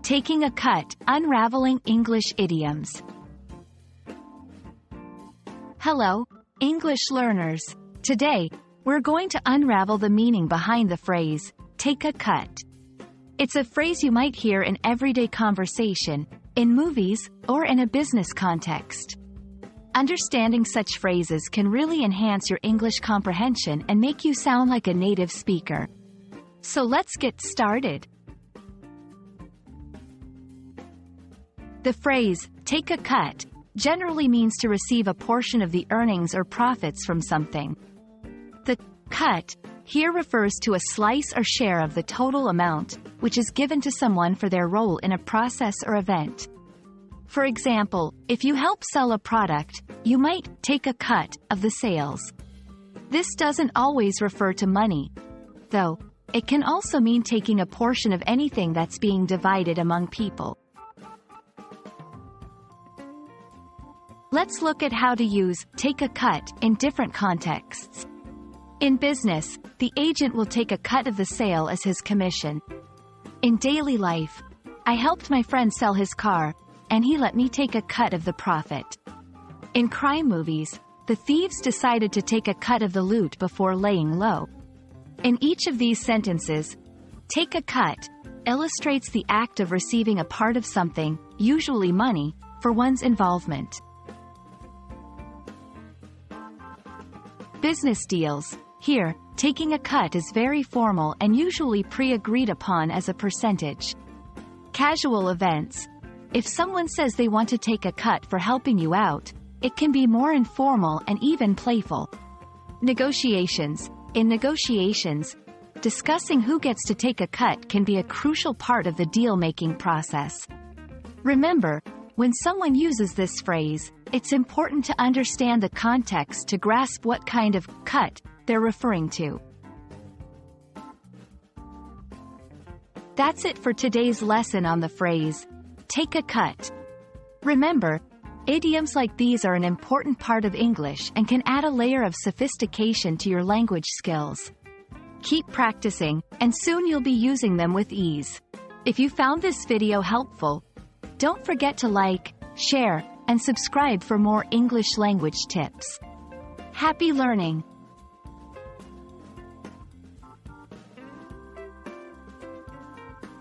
Taking a cut, unraveling English idioms. Hello, English learners. Today, we're going to unravel the meaning behind the phrase, take a cut. It's a phrase you might hear in everyday conversation, in movies, or in a business context. Understanding such phrases can really enhance your English comprehension and make you sound like a native speaker. So let's get started. The phrase, take a cut, generally means to receive a portion of the earnings or profits from something. The cut here refers to a slice or share of the total amount, which is given to someone for their role in a process or event. For example, if you help sell a product, you might take a cut of the sales. This doesn't always refer to money, though. It can also mean taking a portion of anything that's being divided among people. Let's look at how to use take a cut in different contexts. In business, the agent will take a cut of the sale as his commission. In daily life, I helped my friend sell his car, and he let me take a cut of the profit. In crime movies, the thieves decided to take a cut of the loot before laying low. In each of these sentences, take a cut illustrates the act of receiving a part of something, usually money, for one's involvement. Business deals. Here, taking a cut is very formal and usually pre-agreed upon as a percentage. Casual events. If someone says they want to take a cut for helping you out, it can be more informal and even playful. Negotiations. In negotiations, discussing who gets to take a cut can be a crucial part of the deal-making process. Remember, when someone uses this phrase, it's important to understand the context to grasp what kind of cut they're referring to. That's it for today's lesson on the phrase, take a cut. Remember, idioms like these are an important part of English and can add a layer of sophistication to your language skills. Keep practicing, and soon you'll be using them with ease. If you found this video helpful, don't forget to like, share, and subscribe for more English language tips. Happy learning!